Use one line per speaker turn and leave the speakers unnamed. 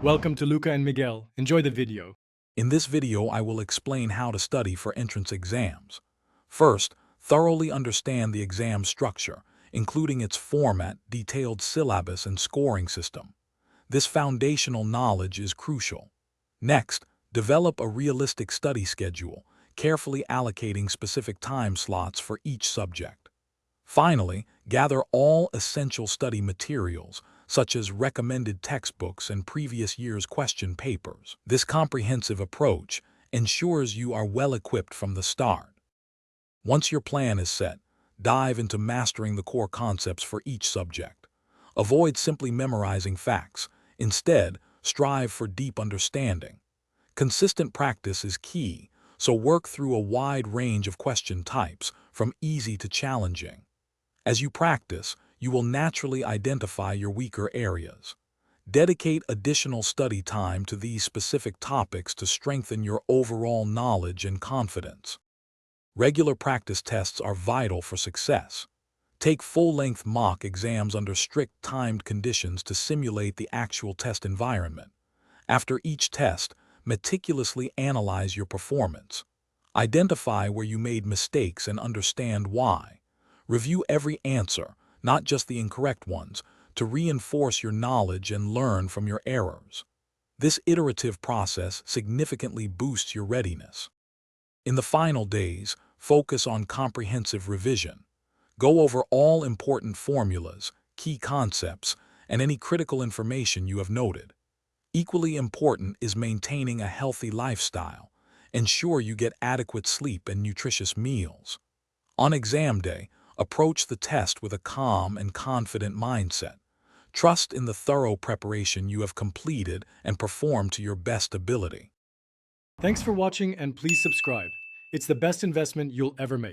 Welcome to Luca and Miguel. Enjoy the video.
In this video, I will explain how to study for entrance exams. First, thoroughly understand the exam structure, including its format, detailed syllabus, and scoring system. This foundational knowledge is crucial. Next, develop a realistic study schedule, carefully allocating specific time slots for each subject. Finally, gather all essential study materials, such as recommended textbooks and previous year's question papers. This comprehensive approach ensures you are well equipped from the start. Once your plan is set, dive into mastering the core concepts for each subject. Avoid simply memorizing facts. Instead, strive for deep understanding. Consistent practice is key, so work through a wide range of question types, from easy to challenging. As you practice, you will naturally identify your weaker areas. Dedicate additional study time to these specific topics to strengthen your overall knowledge and confidence. Regular practice tests are vital for success. Take full-length mock exams under strict timed conditions to simulate the actual test environment. After each test, meticulously analyze your performance. Identify where you made mistakes and understand why. Review every answer, not just the incorrect ones, to reinforce your knowledge and learn from your errors. This iterative process significantly boosts your readiness. In the final days, focus on comprehensive revision. Go over all important formulas, key concepts, and any critical information you have noted. Equally important is maintaining a healthy lifestyle. Ensure you get adequate sleep and nutritious meals. On exam day, approach the test with a calm and confident mindset. Trust in the thorough preparation you have completed and perform to your best ability.
Thanks for watching and please subscribe. It's the best investment you'll ever make.